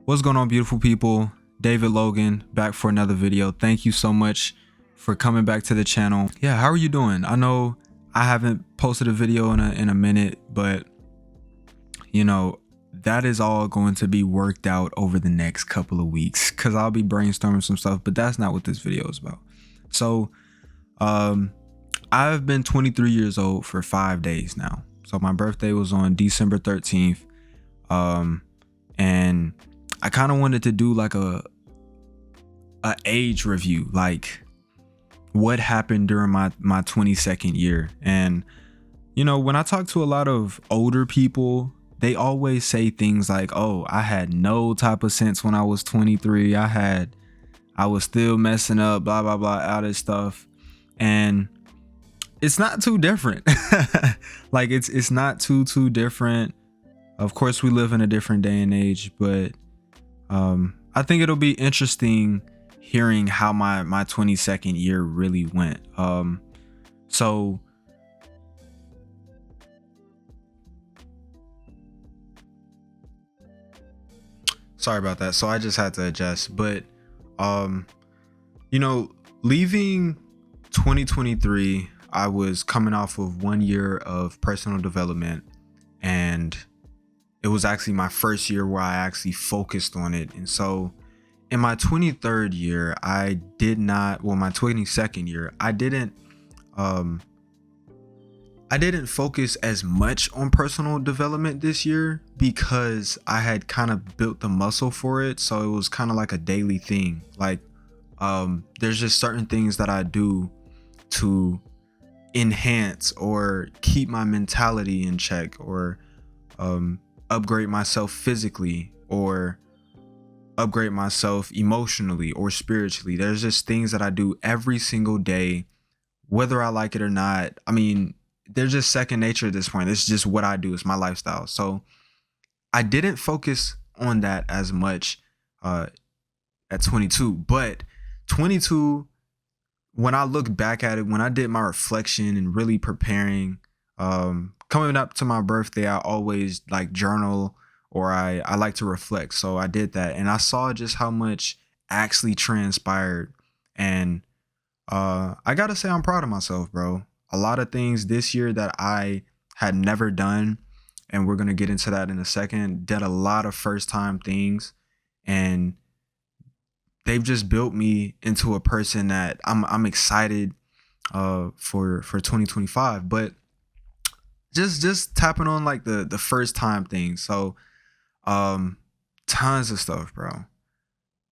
What's going on, beautiful people? David Logan back for another video. Thank you so much for coming back to the channel. Yeah, how are you doing? I know I haven't posted a video in a minute, but you know, that is all going to be worked out over the next couple of weeks because I'll be brainstorming some stuff, but that's not what this video is about. So I've been 23 years old for 5 days now. So my birthday was on December 13th. And I kind of wanted to do like a age review, like what happened during my 22nd year. And you know, when I talk to a lot of older people, they always say things like, oh, I had no type of sense when I was 23. I was still messing up, blah blah blah, all this stuff. And it's not too different. Like it's not too different. Of course, we live in a different day and age, but I think it'll be interesting hearing how my 22nd year really went. So sorry about that. So I just had to adjust, but you know, leaving 2023, I was coming off of 1 year of personal development, and it was actually my first year where I actually focused on it. And so in my 23rd year, my 22nd year, I didn't focus as much on personal development this year because I had kind of built the muscle for it. So it was kind of like a daily thing. Like there's just certain things that I do to enhance or keep my mentality in check, or upgrade myself physically, or upgrade myself emotionally or spiritually. There's just things that I do every single day, whether I like it or not. I mean, they're just second nature at this point. It's just what I do. It's my lifestyle. So I didn't focus on that as much at 22, but 22, when I look back at it, when I did my reflection and really preparing, coming up to my birthday, I always like journal, or I like to reflect. So I did that, and I saw just how much actually transpired. And I gotta say, I'm proud of myself, bro. A lot of things this year that I had never done, and we're gonna get into that in a second, did a lot of first time things, and they've just built me into a person that I'm excited for 2025. But just tapping on like the first time things. So tons of stuff, bro.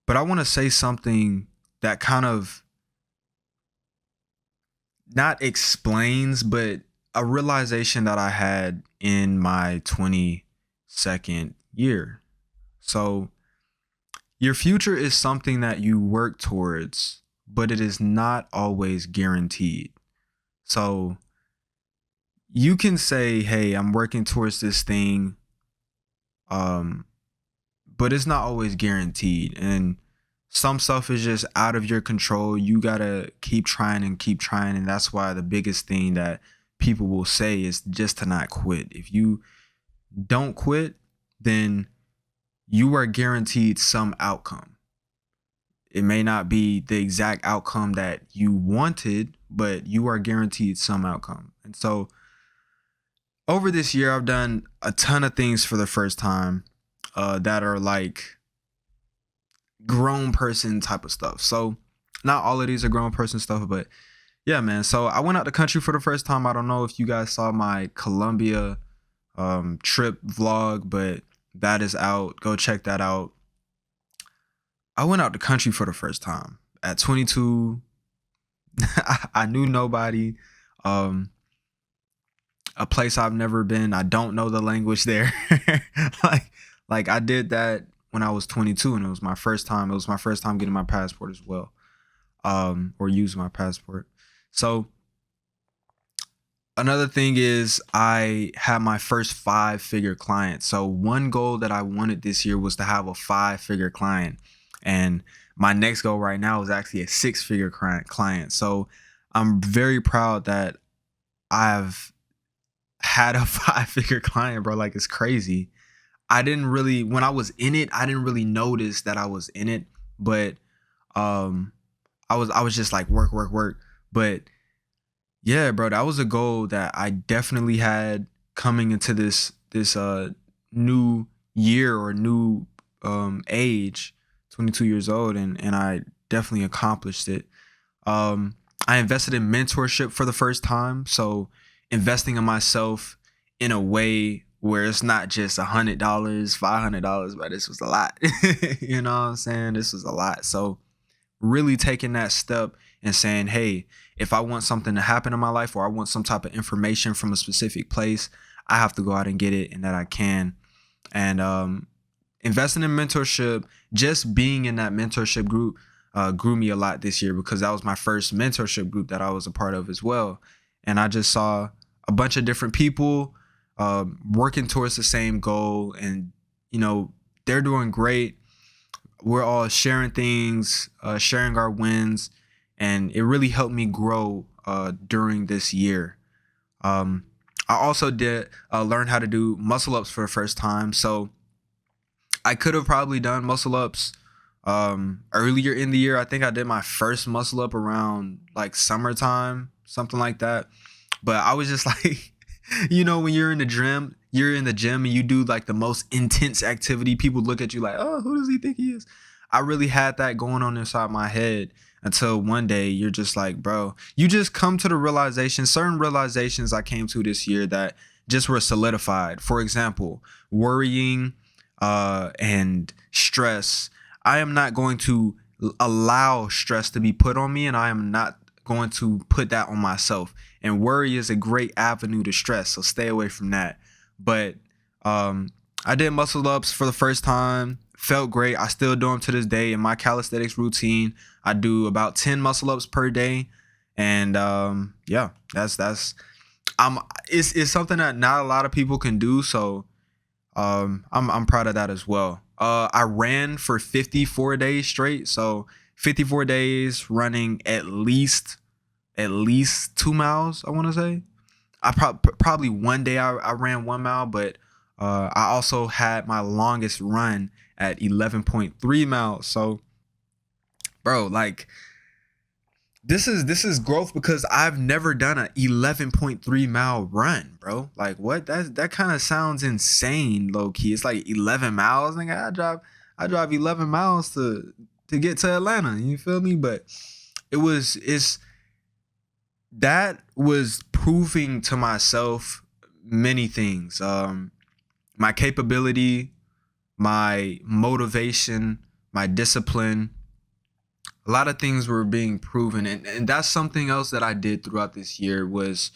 But I want to say something that kind of not explains, but a realization that I had in my 22nd year. So your future is something that you work towards, but it is not always guaranteed. So you can say, hey, I'm working towards this thing, but it's not always guaranteed. And some stuff is just out of your control. You gotta keep trying and keep trying. And that's why the biggest thing that people will say is just to not quit. If you don't quit, then you are guaranteed some outcome. It may not be the exact outcome that you wanted, but you are guaranteed some outcome. And so over this year, I've done a ton of things for the first time that are like grown person type of stuff. So not all of these are grown person stuff, but yeah, man. So I went out the country for the first time. I don't know if you guys saw my Colombia trip vlog, but that is out. Go check that out. I went out the country for the first time at 22. I knew nobody. A place I've never been. I don't know the language there. like I did that when I was 22, and it was my first time. It was my first time getting my passport as well, or using my passport. So another thing is I had my first 5-figure client. So one goal that I wanted this year was to have a 5-figure client. And my next goal right now is actually a 6-figure client. So I'm very proud that I've had a 5-figure client, bro. Like, it's crazy. I didn't really, when I was in it, I didn't really notice that I was in it, but um I was just like work, work, work. But yeah, bro, that was a goal that I definitely had coming into this new year or new age, 22 years old, and I definitely accomplished it. I invested in mentorship for the first time, so investing in myself in a way where it's not just $100, $500, but this was a lot. You know what I'm saying? This was a lot. So really taking that step and saying, hey, if I want something to happen in my life or I want some type of information from a specific place, I have to go out and get it, and that I can. And investing in mentorship, just being in that mentorship group grew me a lot this year, because that was my first mentorship group that I was a part of as well. And I just saw a bunch of different people working towards the same goal, and you know, they're doing great. We're all sharing things, sharing our wins, and it really helped me grow during this year. Um, I also did learn how to do muscle ups for the first time. So I could have probably done muscle ups earlier in the year. I think I did my first muscle up around like summertime, something like that. But I was just like, you know, when you're in the gym and you do like the most intense activity, people look at you like, oh, who does he think he is? I really had that going on inside my head until one day you're just like, bro, you just come to the realization, certain realizations I came to this year that just were solidified. For example, worrying and stress. I am not going to allow stress to be put on me, and I am not going to put that on myself. And worry is a great avenue to stress, so stay away from that. But I did muscle ups for the first time, felt great. I still do them to this day in my calisthenics routine. I do about 10 muscle ups per day, and yeah, that's it's something that not a lot of people can do. So I'm proud of that as well. I ran for 54 days straight, so 54 days running at least 2 miles, I want to say. Probably one day I ran 1 mile, but I also had my longest run at 11.3 miles. So, bro, like this is growth, because I've never done a 11.3 mile run, bro. Like what? That kind of sounds insane, low key. It's like 11 miles. Nigga, I drive 11 miles to get to Atlanta. You feel me? But it's that was proving to myself many things. My capability, my motivation, my discipline. A lot of things were being proven, and that's something else that I did throughout this year, was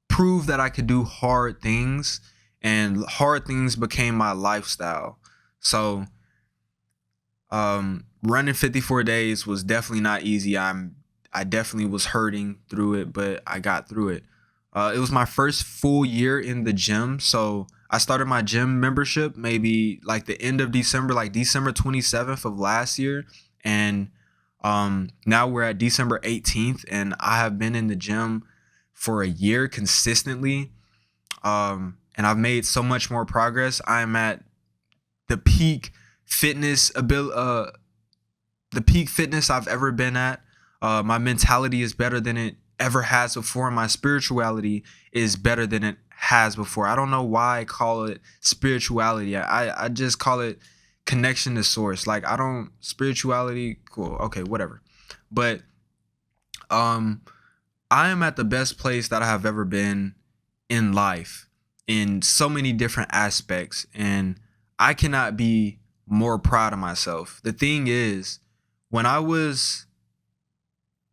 prove that I could do hard things, and hard things became my lifestyle. So running 54 days was definitely not easy. I definitely was hurting through it, but I got through it. It was my first full year in the gym, so I started my gym membership maybe like the end of December, like December 27th of last year, and now we're at December 18th, and I have been in the gym for a year consistently. And I've made so much more progress. I'm at the peak fitness the peak fitness I've ever been at. My mentality is better than it ever has before. My spirituality is better than it has before. I don't know why I call it spirituality. I just call it connection to source. Like I don't spirituality, cool, okay, whatever. But I am at the best place that I have ever been in life in so many different aspects, and I cannot be more proud of myself. The thing is, when I was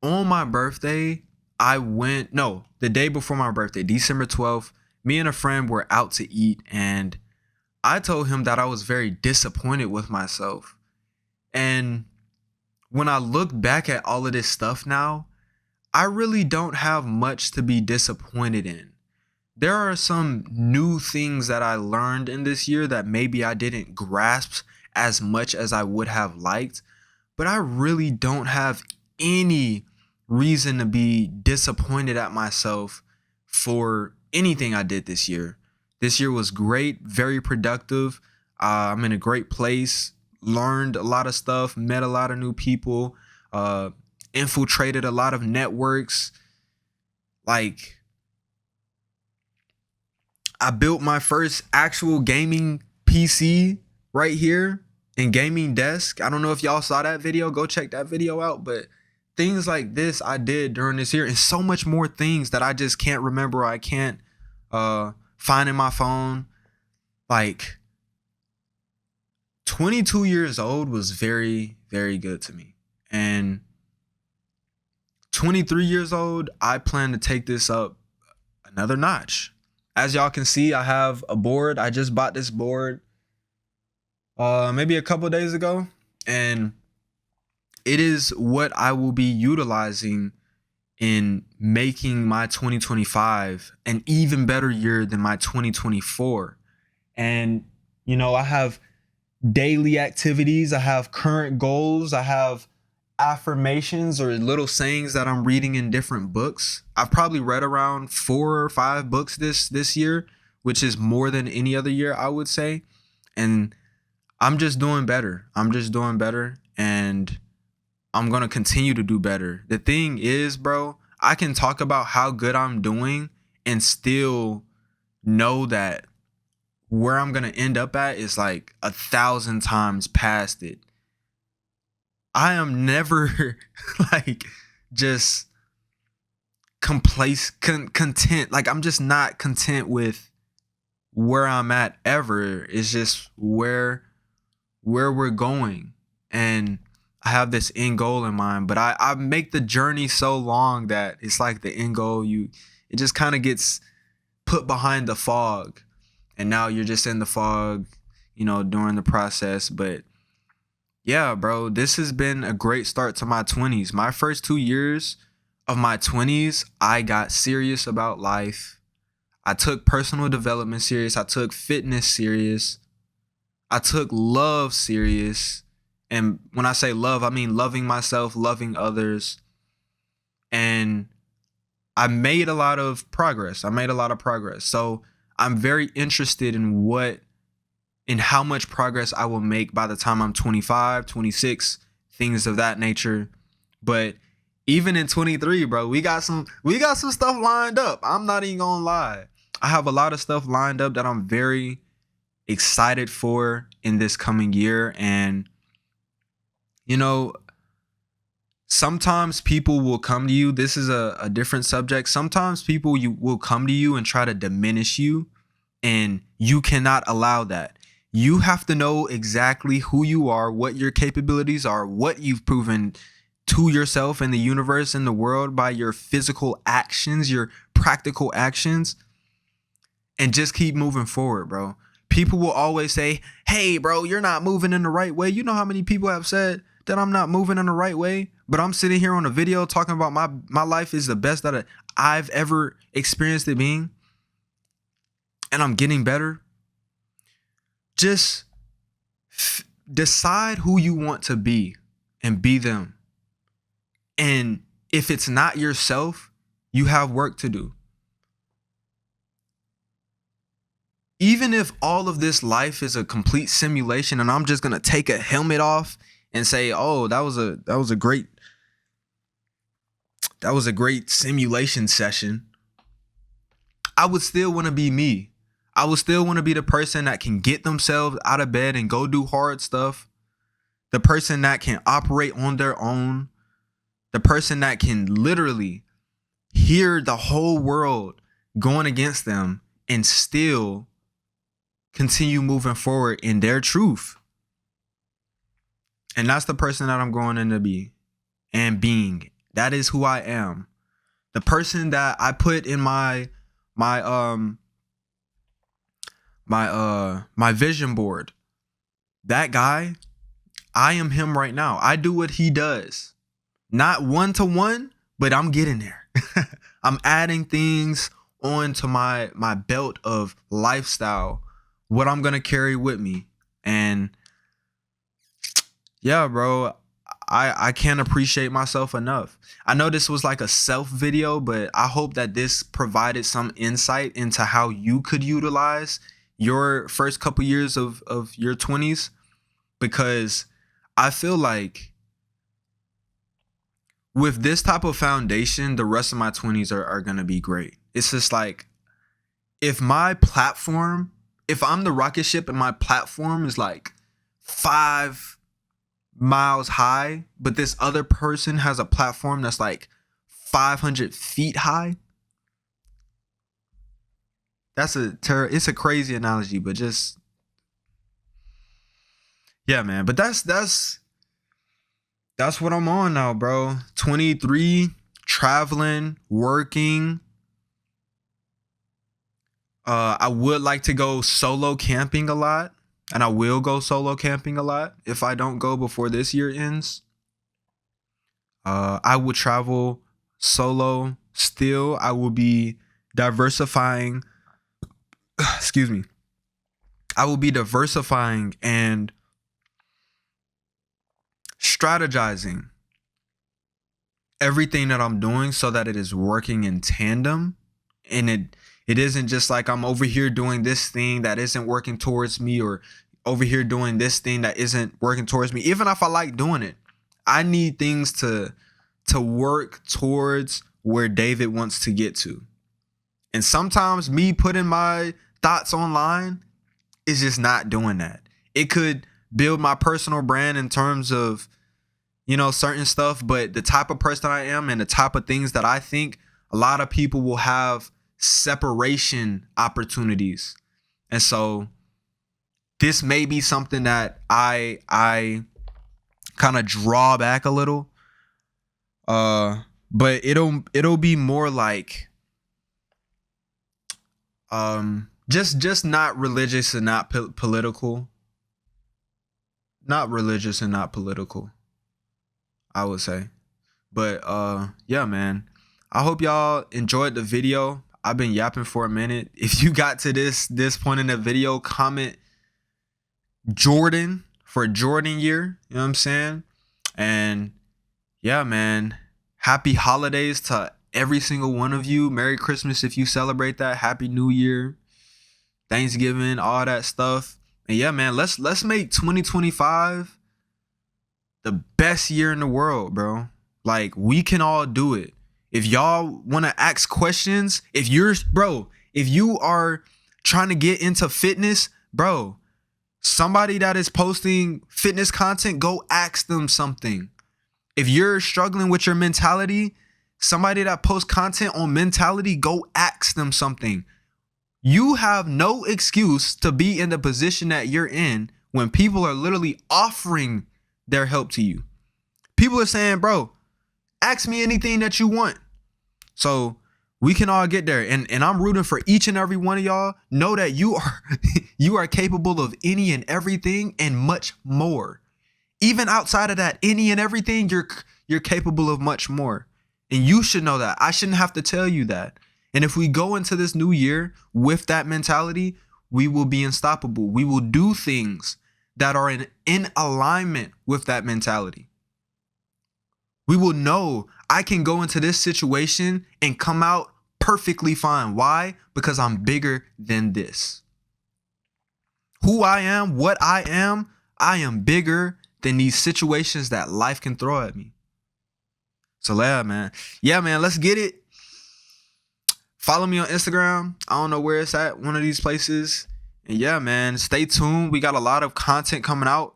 on my birthday, the day before my birthday, December 12th, me and a friend were out to eat, and I told him that I was very disappointed with myself. And when I look back at all of this stuff now, I really don't have much to be disappointed in. There are some new things that I learned in this year that maybe I didn't grasp as much as I would have liked, but I really don't have any reason to be disappointed at myself for anything I did this year. This year was great, very productive. I'm in a great place, learned a lot of stuff, met a lot of new people, uh, infiltrated a lot of networks. Like, I built my first actual gaming PC right here in gaming desk. I don't know if y'all saw that video. Go check that video out. But things like this I did during this year, and so much more things that I just can't remember. Or I can't find in my phone. Like, 22 years old was very, very good to me. And 23 years old, I plan to take this up another notch. As y'all can see, I have a board. I just bought this board maybe a couple days ago, and it is what I will be utilizing in making my 2025 an even better year than my 2024. And you know, I have daily activities, I have current goals, I have affirmations or little sayings that I'm reading in different books. I've probably read around 4 or 5 books this year, which is more than any other year, I would say. And I'm just doing better. I'm just doing better, and I'm going to continue to do better. The thing is, bro, I can talk about how good I'm doing and still know that where I'm going to end up at is like 1,000 times past it. I am never like just content. Like, I'm just not content with where I'm at ever. It's just where we're going. And I have this end goal in mind, but I make the journey so long that it's like the end goal, it just kind of gets put behind the fog. And now you're just in the fog, you know, during the process. But yeah, bro, this has been a great start to my 20s. My first 2 years of my 20s, I got serious about life. I took personal development serious. I took fitness serious. I took love serious. And when I say love, I mean loving myself, loving others. And I made a lot of progress. So I'm very interested in how much progress I will make by the time I'm 25, 26, things of that nature. But even in 23, bro, we got some stuff lined up. I'm not even gonna lie. I have a lot of stuff lined up that I'm very excited for in this coming year. And you know, sometimes people will come to you. This is a different subject. Sometimes people will come to you and try to diminish you, and you cannot allow that. You have to know exactly who you are, what your capabilities are, what you've proven to yourself and the universe and the world by your physical actions, your practical actions, and just keep moving forward, bro. People will always say, hey, bro, you're not moving in the right way. You know how many people have said that I'm not moving in the right way, but I'm sitting here on a video talking about my life is the best that I've ever experienced it being, and I'm getting better. Just decide who you want to be and be them. And if it's not yourself, you have work to do. Even if all of this life is a complete simulation and I'm just going to take a helmet off and say, "Oh, that was a great simulation session," I would still want to be me. I would still want to be the person that can get themselves out of bed and go do hard stuff. The person that can operate on their own. The person that can literally hear the whole world going against them and still continue moving forward in their truth. And that's the person that I'm growing into be and being. That is who I am. The person that I put in my vision board, that guy, I am him right now. I do what he does. Not 1-to-1, but I'm getting there. I'm adding things onto my belt of lifestyle, what I'm going to carry with me. And yeah, bro, I can't appreciate myself enough. I know this was like a self video, but I hope that this provided some insight into how you could utilize your first couple years of your 20s, because I feel like with this type of foundation, the rest of my 20s are going to be great. It's just like, if my platform, if I'm the rocket ship and my platform is like 5 miles high, but this other person has a platform that's like 500 feet high. It's a crazy analogy, but just, yeah, man. But that's what I'm on now, bro. 23, traveling, working. I would like to go solo camping a lot, and I will go solo camping a lot if I don't go before this year ends. I will travel solo still. I will be diversifying. Excuse me. I will be diversifying and strategizing everything that I'm doing so that it is working in tandem, and it isn't just like I'm over here doing this thing that isn't working towards me, or over here doing this thing that isn't working towards me. Even if I like doing it, I need things to work towards where David wants to get to. And sometimes me putting my thoughts online is just not doing that. It could build my personal brand in terms of, certain stuff, but the type of person I am and the type of things that I think, a lot of people will have separation opportunities. And so this may be something that I kind of draw back a little. But it'll be more like just not religious and not political. Not religious and not political, I would say. But yeah, man. I hope y'all enjoyed the video. I've been yapping for a minute. If you got to this point in the video, comment Jordan for Jordan year. You know what I'm saying? And yeah, man. Happy holidays to every single one of you. Merry Christmas if you celebrate that. Happy New Year. Thanksgiving, all that stuff. And yeah, man, let's make 2025 the best year in the world, bro. Like, we can all do it. If y'all want to ask questions, if you are trying to get into fitness, bro, somebody that is posting fitness content, go ask them something. If you're struggling with your mentality, somebody that posts content on mentality, go ask them something. You have no excuse to be in the position that you're in when people are literally offering their help to you. People are saying, bro, ask me anything that you want. So we can all get there. And I'm rooting for each and every one of y'all. Know that you are capable of any and everything and much more. Even outside of that, any and everything, you're capable of much more. And you should know that. I shouldn't have to tell you that. And if we go into this new year with that mentality, we will be unstoppable. We will do things that are in alignment with that mentality. We will know I can go into this situation and come out perfectly fine. Why? Because I'm bigger than this. Who I am, what I am bigger than these situations that life can throw at me. So yeah, man, let's get it. Follow me on Instagram. I don't know where it's at, one of these places. And yeah, man, stay tuned. We got a lot of content coming out.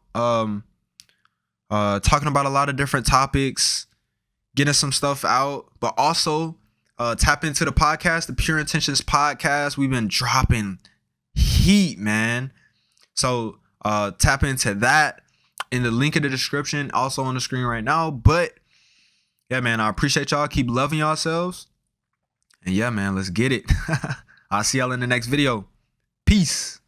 Talking about a lot of different topics, getting some stuff out, but also tap into the podcast, the Pure Intentions podcast. We've been dropping heat, man. So tap into that in the link in the description, also on the screen right now. But yeah, man, I appreciate y'all. Keep loving yourselves. And yeah, man, let's get it. I'll see y'all in the next video. Peace.